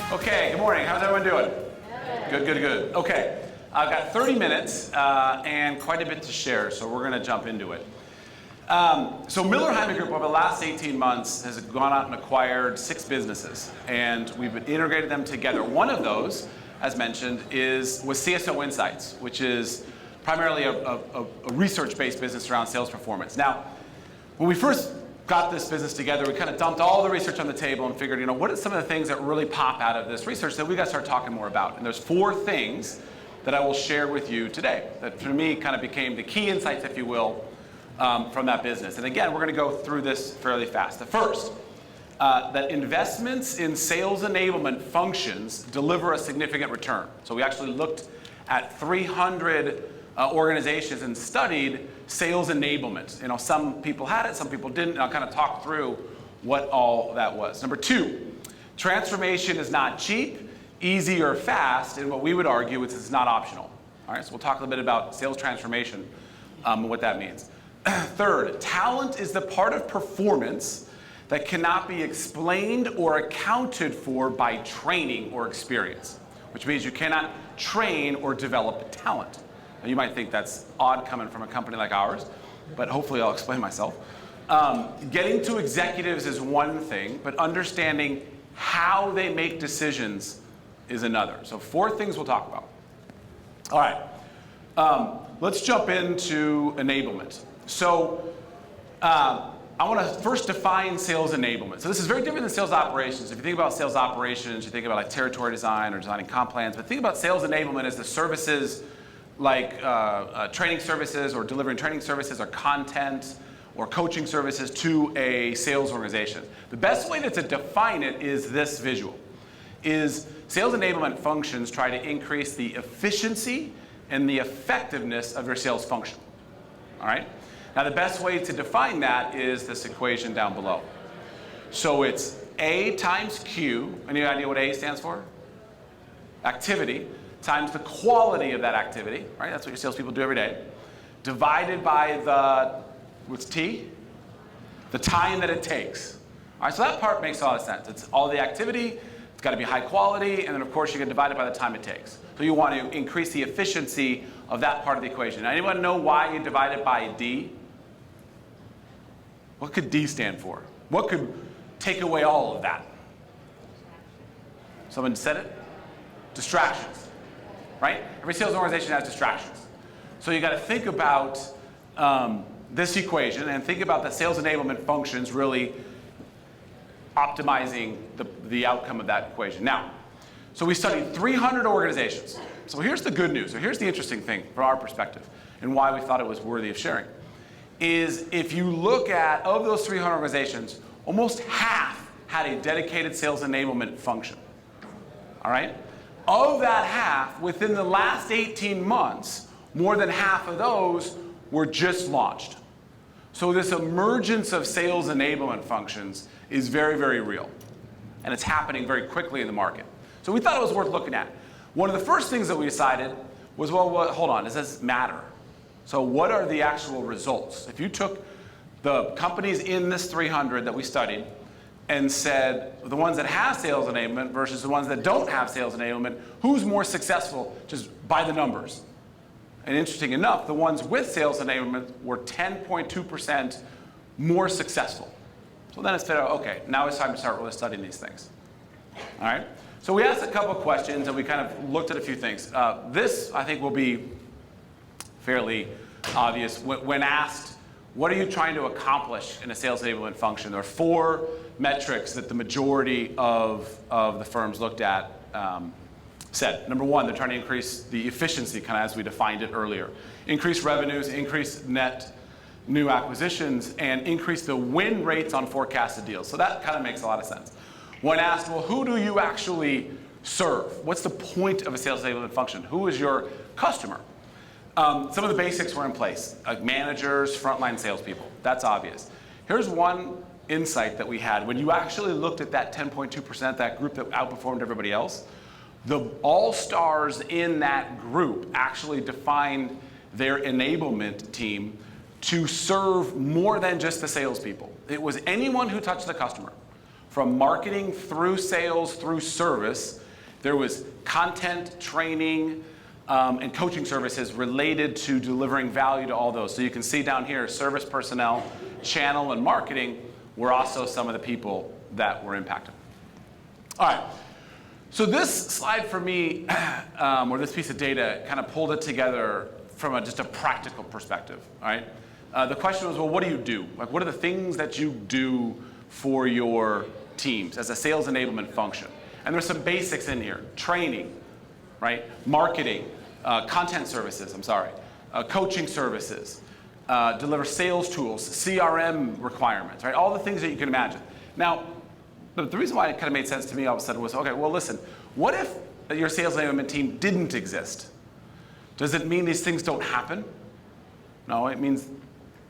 Okay, good morning. How's everyone doing? Good, good, good. Okay, I've got 30 minutes and quite a bit to share, so we're going to jump into it. So Miller Heiman Group over the last 18 months has gone out and acquired 6 businesses, and we've integrated them together. One of those, as mentioned, was CSO Insights, which is primarily a research-based business around sales performance. Now, when we first got this business together, we kind of dumped all the research on the table and figured, what are some of the things that really pop out of this research that we got to start talking more about? And there's 4 things that I will share with you today that for me kind of became the key insights, if you will, from that business. And again, we're going to go through this fairly fast. The first, that investments in sales enablement functions deliver a significant return. So we actually looked at 300 organizations and studied sales enablement. Some people had it, some people didn't, and I'll kind of talk through what all that was. Number 2, transformation is not cheap, easy, or fast, and what we would argue is it's not optional. All right, so we'll talk a little bit about sales transformation and what that means. Third, talent is the part of performance that cannot be explained or accounted for by training or experience, which means you cannot train or develop talent. Now, you might think that's odd coming from a company like ours, but hopefully I'll explain myself. Getting to executives is one thing, but understanding how they make decisions is another. So 4 things we'll talk about. All right, let's jump into enablement. So I want to first define sales enablement. So this is very different than sales operations. If you think about sales operations, you think about like territory design or designing comp plans, but think about sales enablement as the services like training services or delivering training services or content or coaching services to a sales organization. The best way to define it is this visual. Is sales enablement functions try to increase the efficiency and the effectiveness of your sales function. All right? Now the best way to define that is this equation down below. So it's A times Q. Any idea what A stands for? Activity. Times the quality of that activity, right? That's what your salespeople do every day. Divided by what's T? The time that it takes. All right, so that part makes a lot of sense. It's all the activity, it's got to be high quality, and then of course you can divide it by the time it takes. So you want to increase the efficiency of that part of the equation. Now, anyone know why you divide it by D? What could D stand for? What could take away all of that? Someone said it? Distractions. Right? Every sales organization has distractions. So you got to think about this equation and think about the sales enablement functions really optimizing the outcome of that equation. Now, so we studied 300 organizations. So here's the good news, or here's the interesting thing from our perspective and why we thought it was worthy of sharing, is if you look at, of those 300 organizations, almost half had a dedicated sales enablement function. All right? Of that half, within the last 18 months, more than half of those were just launched. So this emergence of sales enablement functions is very, very real. And it's happening very quickly in the market. So we thought it was worth looking at. One of the first things that we decided was, well, hold on, does this matter? So what are the actual results? If you took the companies in this 300 that we studied and said the ones that have sales enablement versus the ones that don't have sales enablement, who's more successful just by the numbers? And interesting enough, the ones with sales enablement were 10.2% more successful. So then it's said, okay, now it's time to start really studying these things. All right? So we asked a couple of questions and we kind of looked at a few things. This, I think, will be fairly obvious. When asked, what are you trying to accomplish in a sales enablement function? There are 4 metrics that the majority of the firms looked at said. Number 1, they're trying to increase the efficiency, kind of as we defined it earlier. Increase revenues, increase net new acquisitions, and increase the win rates on forecasted deals. So that kind of makes a lot of sense. When asked, well, who do you actually serve? What's the point of a sales enablement function? Who is your customer? Some of the basics were in place, like managers, frontline salespeople. That's obvious. Here's one insight that we had. When you actually looked at that 10.2%, that group that outperformed everybody else, the all-stars in that group actually defined their enablement team to serve more than just the salespeople. It was anyone who touched the customer. from marketing through sales through service. There was content, training, and coaching services related to delivering value to all those. So you can see down here, service personnel, channel, and marketing were also some of the people that were impacted. All right, so this slide for me, or this piece of data, kind of pulled it together from just a practical perspective, all right? The question was, well, what do you do? Like, what are the things that you do for your teams as a sales enablement function? And there's some basics in here: training, right? Marketing, content services, coaching services, deliver sales tools, CRM requirements, right? All the things that you can imagine. Now, the reason why it kind of made sense to me all of a sudden was, okay, well, listen, what if your sales enablement team didn't exist? Does it mean these things don't happen? No, it means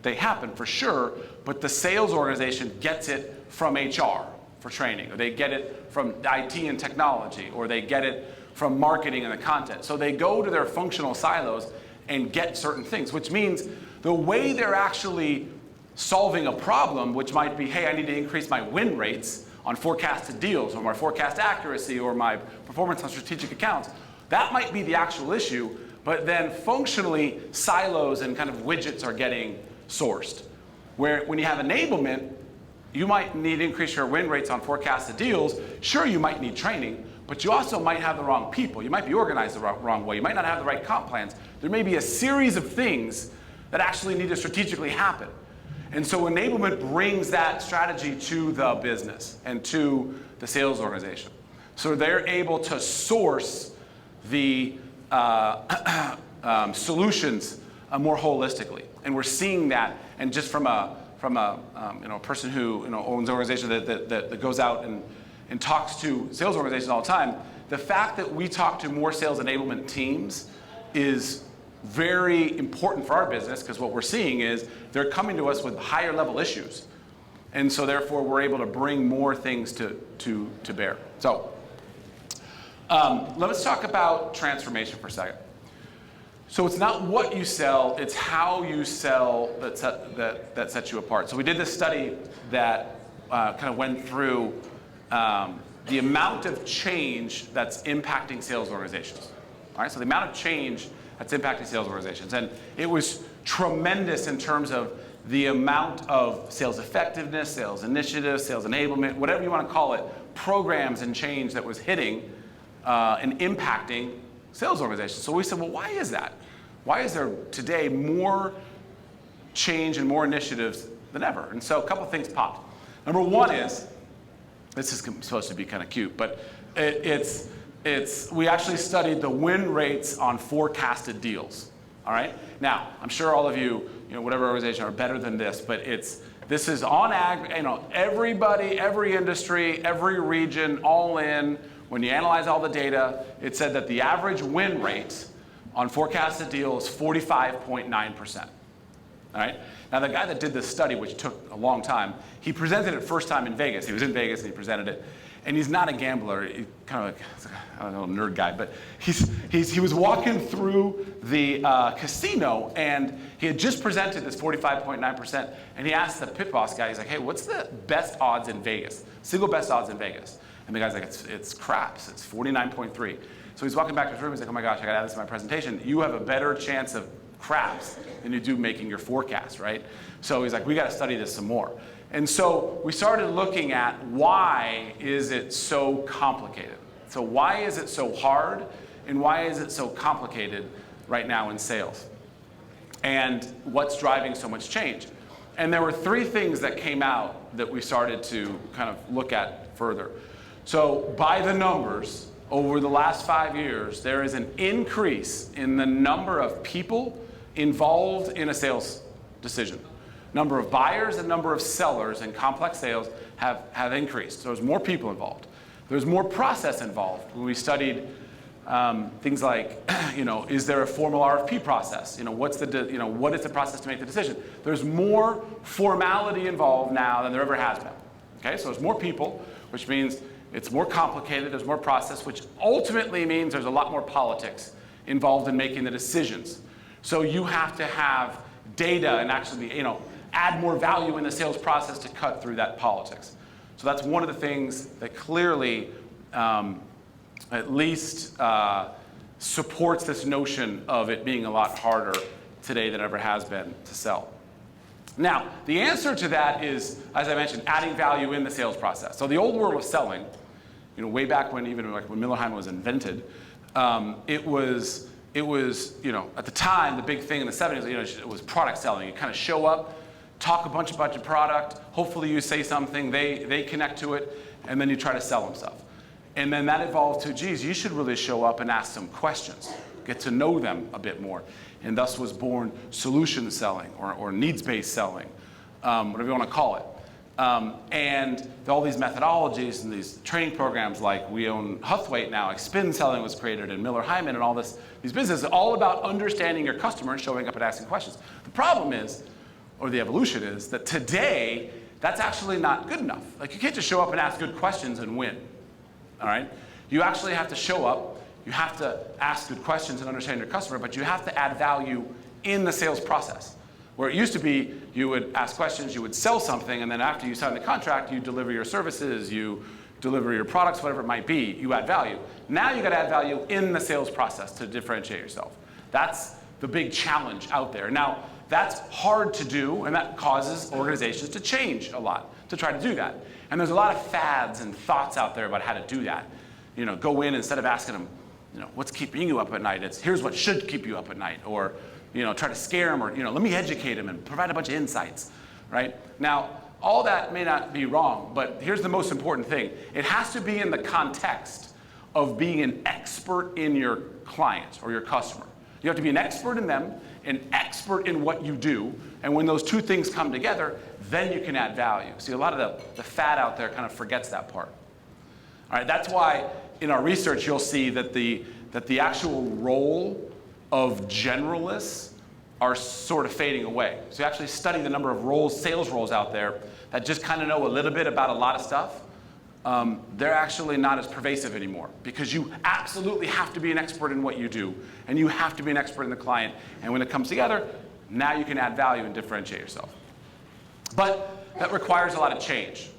they happen for sure, but the sales organization gets it from HR for training, or they get it from IT and technology, or they get it from marketing and the content. So they go to their functional silos and get certain things, which means the way they're actually solving a problem, which might be, hey, I need to increase my win rates on forecasted deals, or my forecast accuracy, or my performance on strategic accounts, that might be the actual issue, but then functionally silos and kind of widgets are getting sourced. Where when you have enablement, you might need to increase your win rates on forecasted deals. Sure, you might need training, but you also might have the wrong people. You might be organized the wrong way. You might not have the right comp plans. There may be a series of things that actually need to strategically happen. And so enablement brings that strategy to the business and to the sales organization. So they're able to source the solutions more holistically. And we're seeing that, and just from a person who owns an organization that goes out and talks to sales organizations all the time, the fact that we talk to more sales enablement teams is very important for our business, because what we're seeing is they're coming to us with higher level issues. And so therefore we're able to bring more things to bear. So let's talk about transformation for a second. So it's not what you sell, it's how you sell that sets you apart. So we did this study that kind of went through the amount of change that's impacting sales organizations. All right, so the amount of change that's impacting sales organizations. And it was tremendous in terms of the amount of sales effectiveness, sales initiatives, sales enablement, whatever you want to call it, programs and change that was hitting and impacting sales organizations. So we said, well, why is that? Why is there today more change and more initiatives than ever? And so a couple of things popped. Number one is, this is supposed to be kind of cute, but we actually studied the win rates on forecasted deals. All right? Now, I'm sure all of you, whatever organization, are better than this, but this is on everybody, every industry, every region, all in. When you analyze all the data, it said that the average win rate on forecasted deals is 45.9%. All right? Now, the guy that did this study, which took a long time, he presented it first time in Vegas. He was in Vegas and he presented it. And he's not a gambler. He's kind of like, I don't know, nerd guy, but he was walking through the casino, and he had just presented this 45.9%, and he asked the pit boss guy, he's like, hey, what's the best odds in Vegas? Single best odds in Vegas. And the guy's like, it's craps, it's 49.3. So he's walking back to his room, he's like, oh my gosh, I gotta add this to my presentation. You have a better chance of craps than you do making your forecast, right? So he's like, we gotta study this some more. And so we started looking at, why is it so complicated? So why is it so hard, and why is it so complicated right now in sales? And what's driving so much change? And there were three things that came out that we started to kind of look at further. So by the numbers, over the last 5 years, there is an increase in the number of people involved in a sales decision. Number of buyers and number of sellers in complex sales have increased. So there's more people involved. There's more process involved. When we studied things like, is there a formal RFP process? What is the process to make the decision? There's more formality involved now than there ever has been. Okay, so there's more people, which means it's more complicated. There's more process, which ultimately means there's a lot more politics involved in making the decisions. So you have to have data and actually, add more value in the sales process to cut through that politics. So that's one of the things that clearly at least supports this notion of it being a lot harder today than it ever has been to sell. Now, the answer to that is, as I mentioned, adding value in the sales process. So the old world of selling, way back when when Miller Heiman was invented, it was at the time the big thing in the 70s, it was product selling. You kind of show up, talk a bunch about your product, hopefully you say something, they connect to it, and then you try to sell them stuff. And then that evolved to, geez, you should really show up and ask some questions, get to know them a bit more. And thus was born solution selling or needs-based selling, whatever you want to call it. And all these methodologies and these training programs, like we own Huthwaite now, like spin selling was created, and Miller Heiman and all these businesses, all about understanding your customer and showing up and asking questions. The problem is, or the evolution is, that today, that's actually not good enough. Like, you can't just show up and ask good questions and win, all right? You actually have to show up, you have to ask good questions and understand your customer, but you have to add value in the sales process. Where it used to be, you would ask questions, you would sell something, and then after you sign the contract, you deliver your services, you deliver your products, whatever it might be, you add value. Now you gotta add value in the sales process to differentiate yourself. That's the big challenge out there. Now, that's hard to do, and that causes organizations to change a lot to try to do that. And there's a lot of fads and thoughts out there about how to do that. Go in, instead of asking them, what's keeping you up at night, it's here's what should keep you up at night, or try to scare them, or let me educate them and provide a bunch of insights, right? Now, all that may not be wrong, but here's the most important thing. It has to be in the context of being an expert in your client or your customer. You have to be an expert in them, an expert in what you do, and when those two things come together, then you can add value. See, a lot of the fad out there kind of forgets that part. All right, that's why in our research you'll see that the actual role of generalists are sort of fading away. So you actually study the number of roles, sales roles out there that just kind of know a little bit about a lot of stuff. They're actually not as pervasive anymore, because you absolutely have to be an expert in what you do, and you have to be an expert in the client. And when it comes together, now you can add value and differentiate yourself. But that requires a lot of change.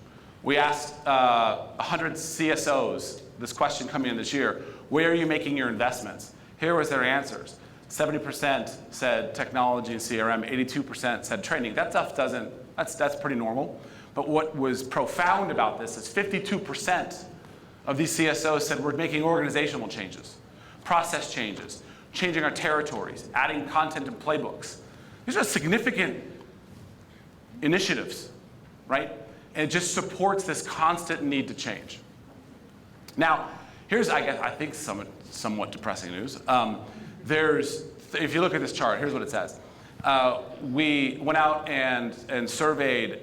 We asked 100 CSOs this question coming in this year: where are you making your investments? Here was their answers. 70% said technology and CRM, 82% said training. That stuff that's pretty normal. But what was profound about this is 52% of these CSOs said we're making organizational changes, process changes, changing our territories, adding content and playbooks. These are significant initiatives, right? And it just supports this constant need to change. Now, here's, I think, somewhat depressing news. If you look at this chart, here's what it says. We went out and surveyed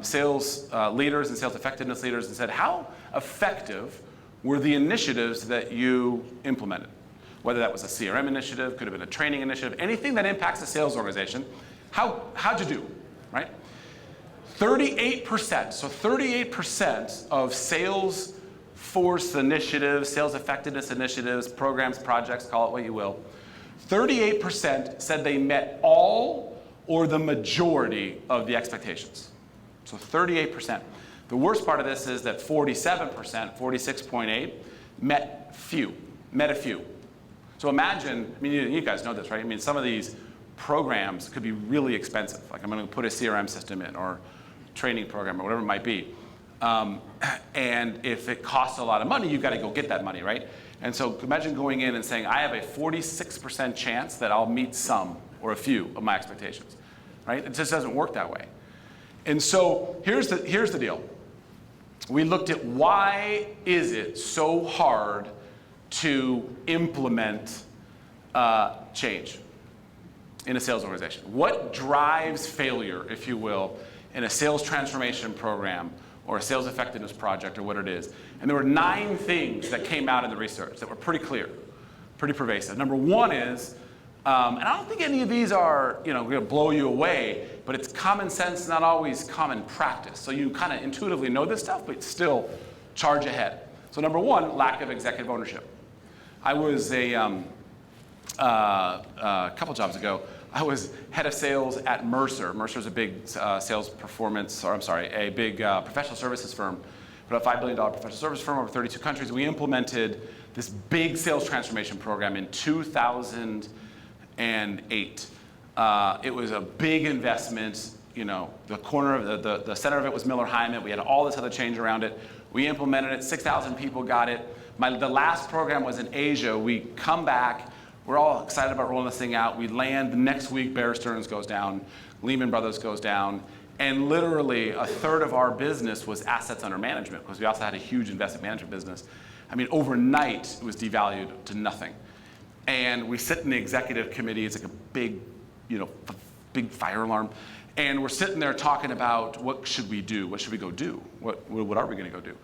sales leaders and sales effectiveness leaders and said, how effective were the initiatives that you implemented? Whether that was a CRM initiative, could have been a training initiative, anything that impacts a sales organization, how'd you do, right? 38%, so 38% of sales force initiatives, sales effectiveness initiatives, programs, projects, call it what you will, 38% said they met all or the majority of the expectations. So 38%. The worst part of this is that 47%, 46.8, met a few. So imagine, you guys know this, right? Some of these programs could be really expensive. Like, I'm going to put a CRM system in, or training program, or whatever it might be. And if it costs a lot of money, you've got to go get that money, right? And so imagine going in and saying, I have a 46% chance that I'll meet some or a few of my expectations, right? It just doesn't work that way. And so here's the deal. We looked at why is it so hard to implement change in a sales organization? What drives failure, if you will, in a sales transformation program or a sales effectiveness project, or what it is? And there were 9 things that came out in the research that were pretty clear, pretty pervasive. Number one is, and I don't think any of these are going to blow you away, but it's common sense, not always common practice. So you kind of intuitively know this stuff, but still charge ahead. So number one, lack of executive ownership. I was a couple jobs ago, I was head of sales at Mercer. Mercer's a big sales performance, or I'm sorry, a big professional services firm, but a $5 billion professional service firm over 32 countries. We implemented this big sales transformation program in 2008. It was a big investment. You know, the corner of the center of it was Miller Heiman. We had all this other change around it. We implemented it. 6,000 people got it. The last program was in Asia. We come back. We're all excited about rolling this thing out. We land the next week. Bear Stearns goes down. Lehman Brothers goes down. And literally a third of our business was assets under management, because we also had a huge investment management business. I mean, overnight, it was devalued to nothing. And we sit in the executive committee. It's like a big, you know, big fire alarm. And we're sitting there talking about what should we do? What should we go do? What are we going to go do?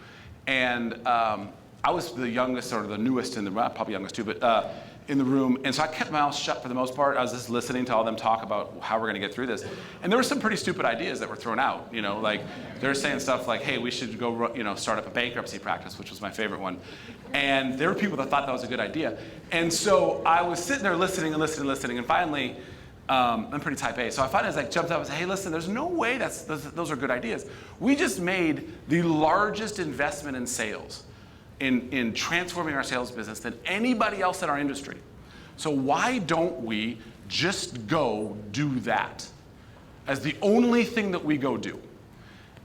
And I was the youngest, or the newest in the room, probably youngest too, but in the room. And so I kept my mouth shut for the most part. I was just listening to all them talk about how we're going to get through this. And there were some pretty stupid ideas that were thrown out. You know, like they're saying stuff like, hey, we should go, you know, start up a bankruptcy practice, which was my favorite one. And there were people that thought that was a good idea. And so I was sitting there listening and listening and listening. And finally, I'm pretty type A. So I finally like jumped up and said, hey, listen, there's no way those are good ideas. We just made the largest investment in sales, in transforming our sales business than anybody else in our industry. So why don't we just go do that as the only thing that we go do?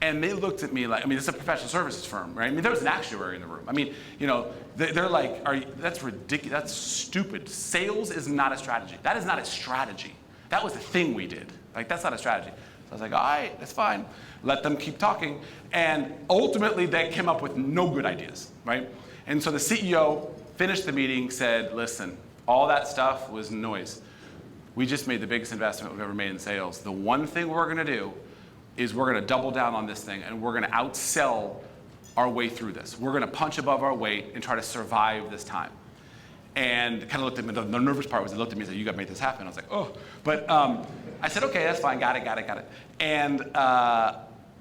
And they looked at me like, I mean, it's a professional services firm, right? I mean, there was an actuary in the room. I mean, you know, they're like, that's ridiculous, that's stupid. Sales is not a strategy. That is not a strategy. That was the thing we did. Like, that's not a strategy. So I was like, all right, that's fine. Let them keep talking. And ultimately, they came up with no good ideas, right? And so the CEO finished the meeting, said, listen, all that stuff was noise. We just made the biggest investment we've ever made in sales. The one thing we're going to do is we're going to double down on this thing, and we're going to outsell our way through this. We're going to punch above our weight and try to survive this time. And kind of looked at me, the nervous part was they looked at me and said, you got to make this happen. I was like, oh. But I said, okay, that's fine, got it. And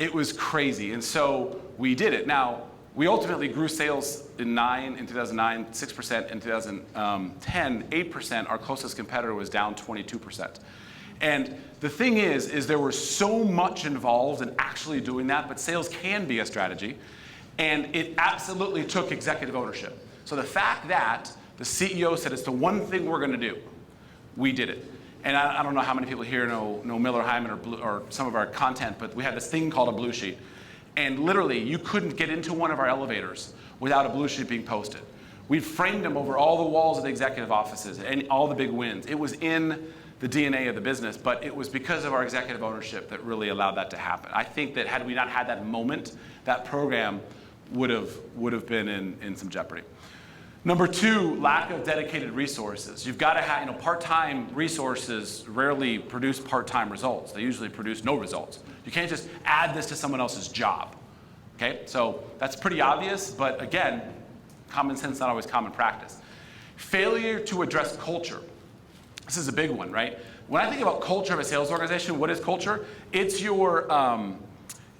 it was crazy. And so we did it. Now, we ultimately grew sales in 2009, 6%. In 2010, 8%. Our closest competitor was down 22%. And the thing is there was so much involved in actually doing that, but sales can be a strategy. And it absolutely took executive ownership. So the fact that the CEO said it's the one thing we're going to do, we did it. And I don't know how many people here know Miller Heiman or some of our content, but we had this thing called a blue sheet. And literally, you couldn't get into one of our elevators without a blue sheet being posted. We framed them over all the walls of the executive offices and all the big wins. It was in the DNA of the business, but it was because of our executive ownership that really allowed that to happen. I think that had we not had that moment, that program would have been in some jeopardy. Number two, lack of dedicated resources. You've got to have, part-time resources rarely produce part-time results. They usually produce no results. You can't just add this to someone else's job. Okay, so that's pretty obvious, but again, common sense, not always common practice. Failure to address culture. This is a big one, right? When I think about culture of a sales organization, what is culture? It's your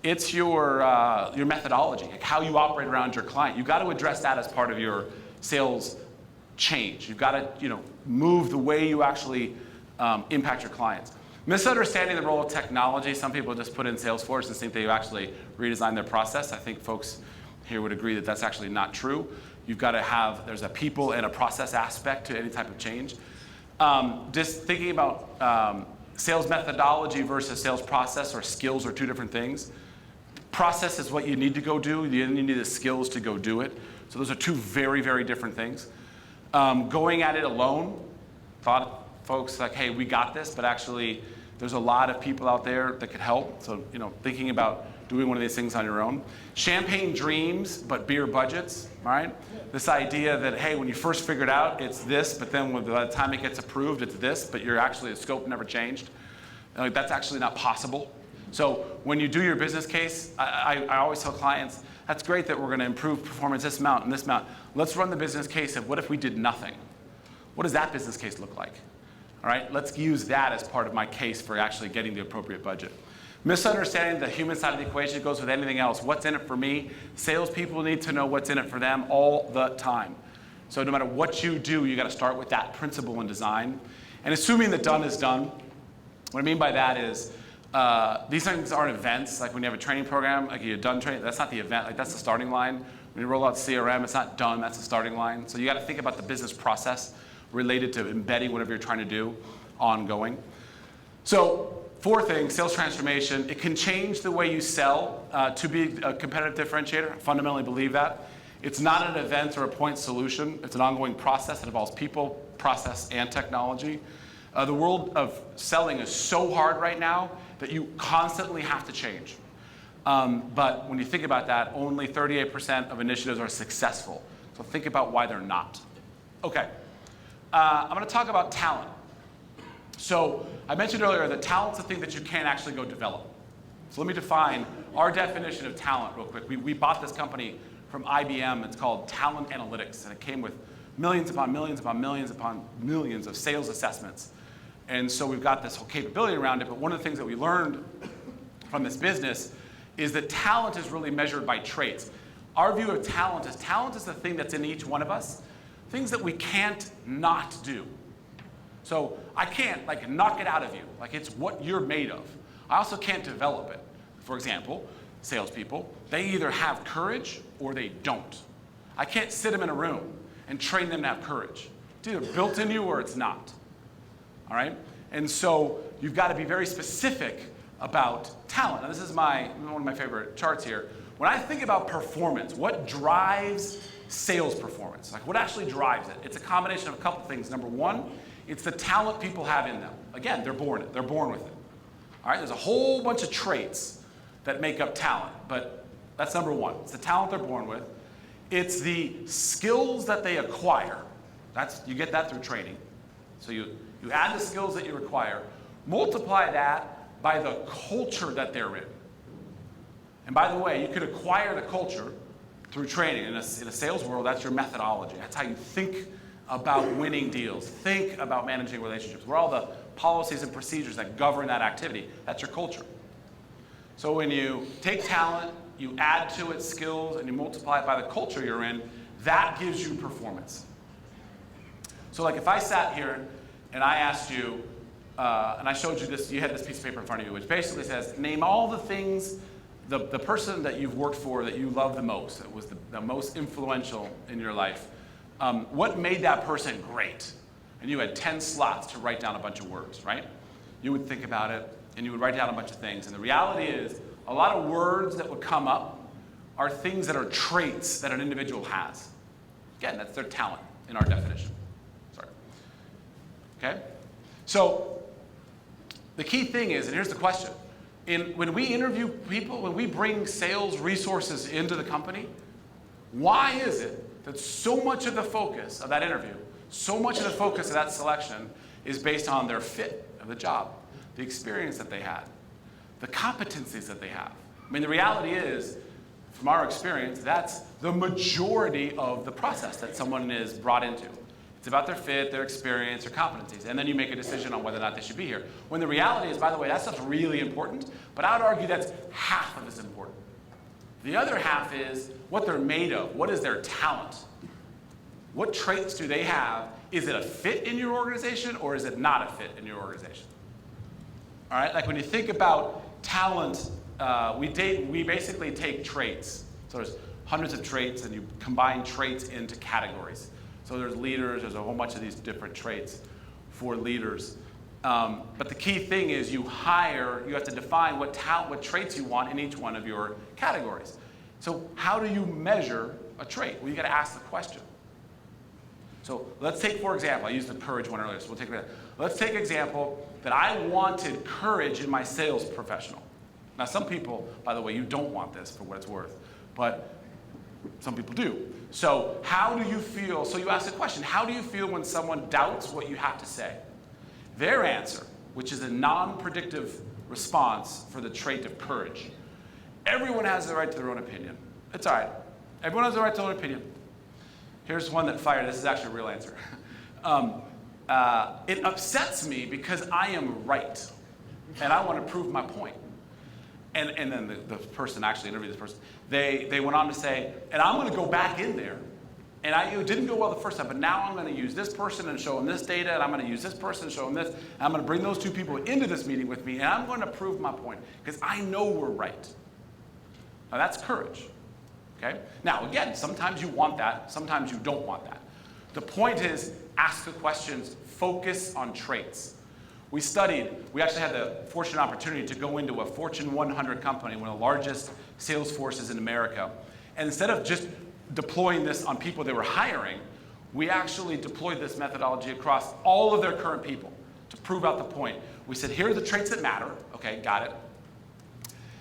methodology, like how you operate around your client. You've got to address that as part of your sales change. You've got to, move the way you actually impact your clients. Misunderstanding the role of technology. Some people just put in Salesforce and think they've actually redesigned their process. I think folks here would agree that that's actually not true. You've got to have, there's a people and a process aspect to any type of change. Just thinking about sales methodology versus sales process or skills are two different things. Process is what you need to go do. You need the skills to go do it. So those are two very, very different things. Going at it alone, thought folks like, hey, we got this, but actually there's a lot of people out there that could help. So, thinking about doing one of these things on your own. Champagne dreams, but beer budgets, all right? This idea that, hey, when you first figured out, it's this, but then by the time it gets approved, it's this, but you're actually, the scope never changed. That's actually not possible. So when you do your business case, I always tell clients, that's great that we're going to improve performance this amount and this amount. Let's run the business case of what if we did nothing? What does that business case look like? All right, let's use that as part of my case for actually getting the appropriate budget. Misunderstanding the human side of the equation goes with anything else. What's in it for me? Salespeople need to know what's in it for them all the time. So no matter what you do, you got to start with that principle in design. And assuming that done is done, What I mean by that is these things aren't events. Like when you have a training program, like you're done training, that's not the event, like that's the starting line. When you roll out CRM, it's not done, that's the starting line. So you got to think about the business process related to embedding whatever you're trying to do ongoing. So 4 things, sales transformation. It can change the way you sell to be a competitive differentiator. I fundamentally believe that. It's not an event or a point solution. It's an ongoing process that involves people, process, and technology. The world of selling is so hard right now that you constantly have to change. But when you think about that, only 38% of initiatives are successful. So think about why they're not. Okay, I'm going to talk about talent. So I mentioned earlier that talent's a thing that you can't actually go develop. So let me define our definition of talent real quick. We bought this company from IBM. It's called Talent Analytics, and it came with millions upon millions upon millions upon millions of sales assessments. And so we've got this whole capability around it, but one of the things that we learned from this business is that talent is really measured by traits. Our view of talent is the thing that's in each one of us, things that we can't not do. So I can't like knock it out of you, like it's what you're made of. I also can't develop it. For example, salespeople, they either have courage or they don't. I can't sit them in a room and train them to have courage. It's either built in you or it's not. All right? And so you've got to be very specific about talent. Now this is one of my favorite charts here. When I think about performance, what drives sales performance? Like what actually drives it? It's a combination of a couple things. Number one, it's the talent people have in them. Again, they're born with it. All right? There's a whole bunch of traits that make up talent, but that's number one. It's the talent they're born with. It's the skills that they acquire. You get that through training. So you add the skills that you require, multiply that by the culture that they're in. And by the way, you could acquire the culture through training. In a sales world, that's your methodology. That's how you think about winning deals, think about managing relationships. Where all the policies and procedures that govern that activity, that's your culture. So when you take talent, you add to it skills, and you multiply it by the culture you're in, that gives you performance. So like if I sat here and I asked you, and I showed you this, you had this piece of paper in front of you, which basically says, name all the things, the person that you've worked for that you love the most, that was the most influential in your life. What made that person great? And you had 10 slots to write down a bunch of words, right? You would think about it, and you would write down a bunch of things. And the reality is, a lot of words that would come up are things that are traits that an individual has. Again, that's their talent in our definition. Sorry. Okay? So the key thing is, and here's the question, when we interview people, when we bring sales resources into the company, why is it that so much of the focus of that interview, so much of the focus of that selection is based on their fit of the job, the experience that they had, the competencies that they have? I mean, the reality is, from our experience, that's the majority of the process that someone is brought into. It's about their fit, their experience, their competencies, and then you make a decision on whether or not they should be here. When the reality is, by the way, that stuff's really important, but I would argue that's half of as important. The other half is what they're made of. What is their talent? What traits do they have? Is it a fit in your organization, or is it not a fit in your organization? All right, like when you think about talent, we basically take traits. So there's hundreds of traits, and you combine traits into categories. So there's leaders, there's a whole bunch of these different traits for leaders. But the key thing is you have to define what traits you want in each one of your categories. So how do you measure a trait? Well, you gotta ask the question. So let's take, for example, I used the courage one earlier, so we'll take that. Let's take an example that I wanted courage in my sales professional. Now some people, by the way, you don't want this for what it's worth, but some people do. So how do you feel? So you ask the question, how do you feel when someone doubts what you have to say? Their answer, which is a non-predictive response for the trait of courage. Everyone has the right to their own opinion. It's all right. Everyone has the right to their own opinion. Here's one that fired. This is actually a real answer. It upsets me because I am right, and I want to prove my point. And then the person actually interviewed this person. They went on to say, and I'm going to go back in there And it didn't go well the first time, but now I'm going to use this person and show them this data, and I'm going to use this person and show them this, and I'm going to bring those two people into this meeting with me, and I'm going to prove my point, because I know we're right. Now that's courage. Okay? Now again, sometimes you want that, sometimes you don't want that. The point is, ask the questions, focus on traits. We actually had the fortunate opportunity to go into a Fortune 100 company, one of the largest sales forces in America. And instead of just deploying this on people they were hiring, we actually deployed this methodology across all of their current people to prove out the point. We said, here are the traits that matter. Okay, got it.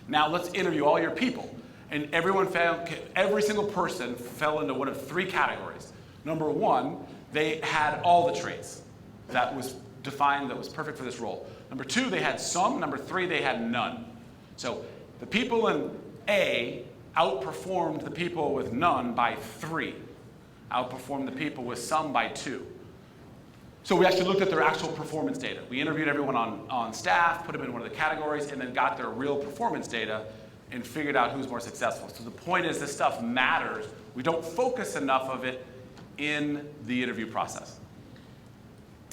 Now let's interview all your people. And every single person fell into one of three categories. Number one, they had all the traits that was defined, that was perfect for this role. Number two, they had some. Number three, they had none. So the people in A outperformed the people with none by 3, outperformed the people with some by 2. So we actually looked at their actual performance data. We interviewed everyone on staff, put them in one of the categories, and then got their real performance data and figured out who's more successful. So the point is, this stuff matters. We don't focus enough of it in the interview process.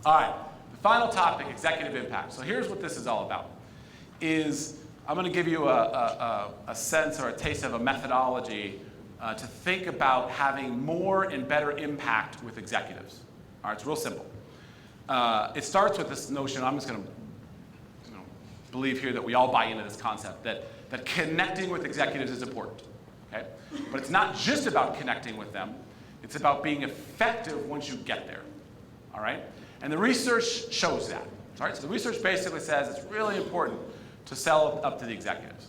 All right, the final topic, executive impact. So here's what this is all about. I'm going to give you a sense or a taste of a methodology to think about having more and better impact with executives. All right, it's real simple. It starts with this notion, I'm just going to believe here that we all buy into this concept, that connecting with executives is important. Okay? But it's not just about connecting with them. It's about being effective once you get there. All right? And the research shows that. All right? So the research basically says it's really important to sell up to the executives.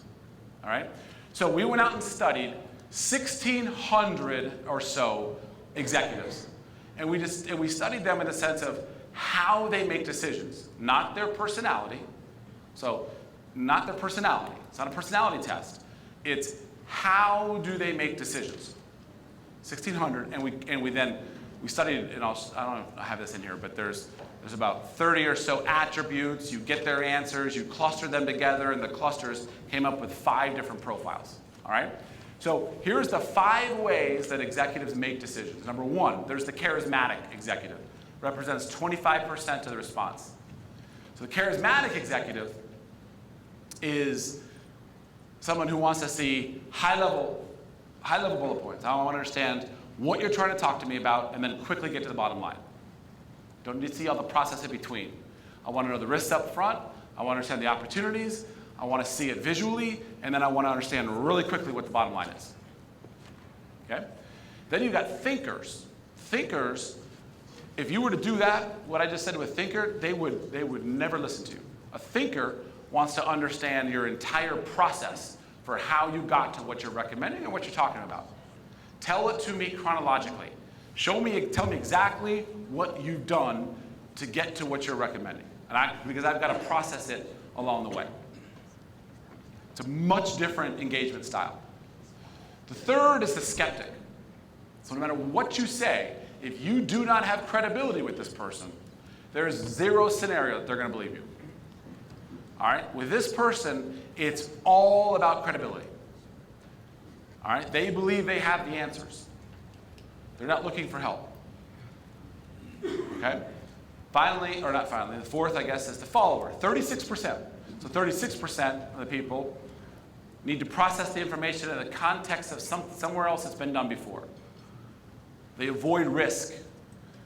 All right? So we went out and studied 1,600 or so executives. And we studied them in the sense of how they make decisions, not their personality. So not their personality. It's not a personality test. It's how do they make decisions. 1,600, and we studied, and I don't know if I have this in here, but there's about 30 or so attributes. You get their answers, you cluster them together, and the clusters came up with 5 different profiles. All right? So here's the 5 ways that executives make decisions. Number 1, there's the charismatic executive. Represents 25% of the response. So the charismatic executive is someone who wants to see high-level bullet points. I want to understand what you're trying to talk to me about and then quickly get to the bottom line. Don't need to see all the process in between. I want to know the risks up front. I want to understand the opportunities. I want to see it visually. And then I want to understand really quickly what the bottom line is. Okay? Then you've got thinkers. Thinkers, if you were to do that, what I just said to a thinker, they would never listen to you. A thinker wants to understand your entire process for how you got to what you're recommending and what you're talking about. Tell it to me chronologically. Tell me exactly what you've done to get to what you're recommending. Because I've got to process it along the way. It's a much different engagement style. The third is the skeptic. So no matter what you say, if you do not have credibility with this person, there is 0 scenario that they're going to believe you. All right? With this person, it's all about credibility. All right? They believe they have the answers. They're not looking for help. Okay? Finally, or not finally, the fourth, I guess, is the follower, 36%. So 36% of the people need to process the information in the context of somewhere else that's been done before. They avoid risk.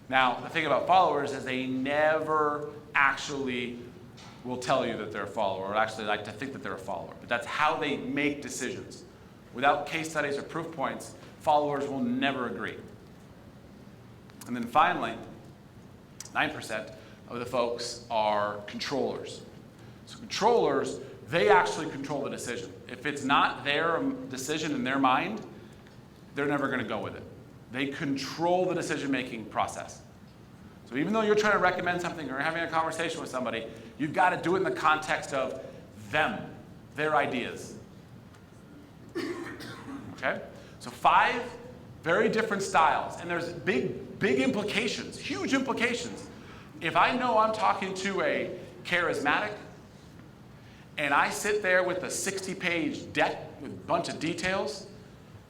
Now, the thing about followers is they never actually will tell you that they're a follower, or actually like to think that they're a follower. But that's how they make decisions. Without case studies or proof points, followers will never agree. And then finally, 9% of the folks are controllers. So controllers, they actually control the decision. If it's not their decision in their mind, they're never going to go with it. They control the decision-making process. So even though you're trying to recommend something or having a conversation with somebody, you've got to do it in the context of them, their ideas. Okay? So 5 very different styles, and there's big implications, huge implications. If I know I'm talking to a charismatic, and I sit there with a 60-page deck with a bunch of details,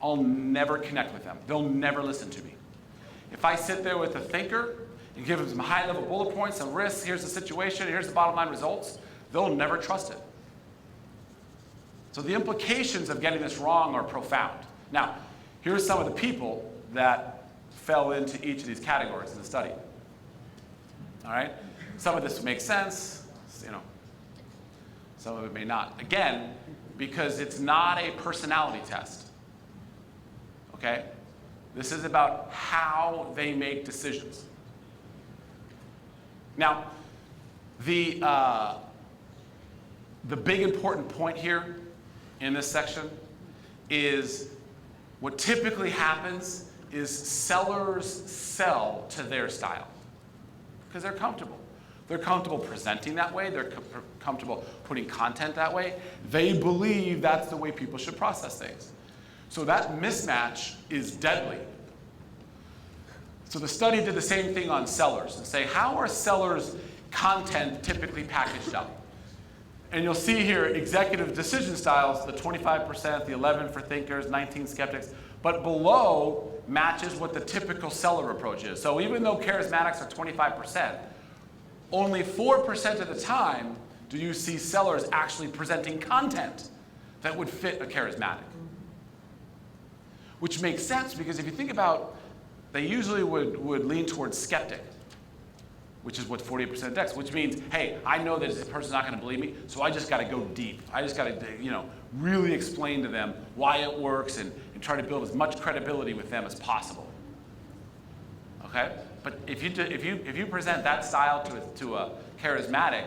I'll never connect with them. They'll never listen to me. if I sit there with a thinker and give them some high-level bullet points, some risks, here's the situation, here's the bottom line results, they'll never trust it. So the implications of getting this wrong are profound. Now, here's some of the people that fell into each of these categories in the study. All right? Some of this makes sense, some of it may not. Again, because it's not a personality test. Okay? This is about how they make decisions. Now, the big important point here in this section is what typically happens is sellers sell to their style because they're comfortable. They're comfortable presenting that way. They're comfortable putting content that way. They believe that's the way people should process things. So that mismatch is deadly. So the study did the same thing on sellers and say, how are sellers' content typically packaged up? And you'll see here executive decision styles, the 25%, the 11 for thinkers, 19 skeptics, but below matches what the typical seller approach is. So even though charismatics are 25%, only 4% of the time do you see sellers actually presenting content that would fit a charismatic. Which makes sense because if you think about, they usually would lean towards skeptic, which is what 48% decks, which means, hey, I know that this person's not going to believe me, so I just got to go deep. I just got to, really explain to them why it works and try to build as much credibility with them as possible. Okay? But if you present that style to a charismatic,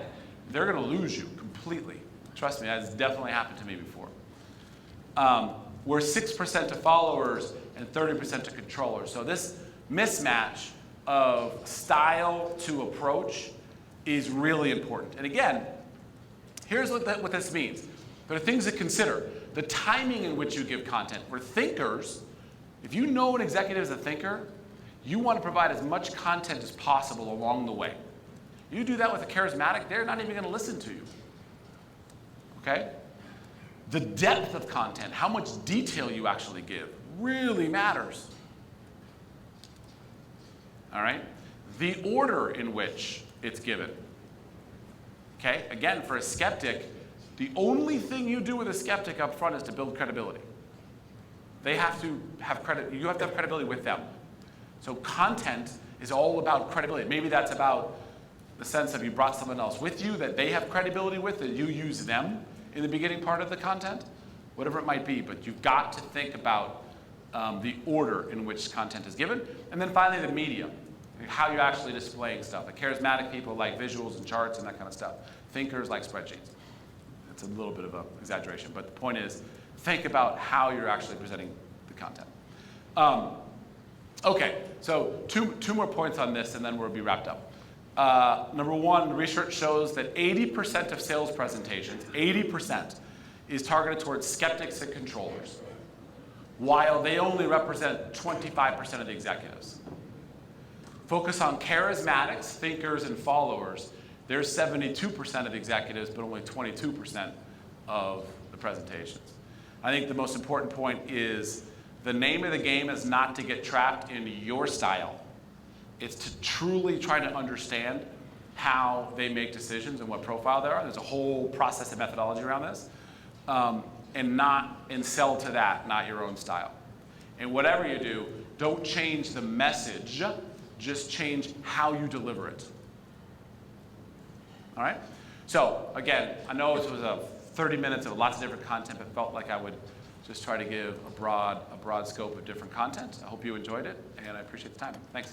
they're going to lose you completely. Trust me, that's definitely happened to me before. We're 6% to followers and 30% to controllers. So this mismatch of style to approach is really important. And again, here's what this means. There are things to consider. The timing in which you give content. For thinkers, if you know an executive is a thinker, you want to provide as much content as possible along the way. You do that with a charismatic, they're not even going to listen to you. Okay? The depth of content, how much detail you actually give, really matters. All right? The order in which it's given. Okay? Again, for a skeptic, the only thing you do with a skeptic up front is to build credibility. They have to have credit. You have to have credibility with them. So content is all about credibility. Maybe that's about the sense of you brought someone else with you that they have credibility with, that you use them in the beginning part of the content, whatever it might be. But you've got to think about the order in which content is given. And then finally, the medium, how you're actually displaying stuff. The charismatic people like visuals and charts and that kind of stuff. Thinkers like spreadsheets. It's a little bit of an exaggeration, but the point is, think about how you're actually presenting the content. Okay, so two more points on this, and then we'll be wrapped up. Number one, research shows that 80% of sales presentations, 80%, is targeted towards skeptics and controllers, while they only represent 25% of the executives. Focus on charismatics, thinkers, and followers. There's 72% of the executives, but only 22% of the presentations. I think the most important point is the name of the game is not to get trapped in your style. It's to truly try to understand how they make decisions and what profile they are. There's a whole process and methodology around this. And sell to that, not your own style. And whatever you do, don't change the message, just change how you deliver it. All right? So again, I know this was a 30 minutes of lots of different content, but felt like I would just try to give a broad scope of different content. I hope you enjoyed it, and I appreciate the time. Thanks.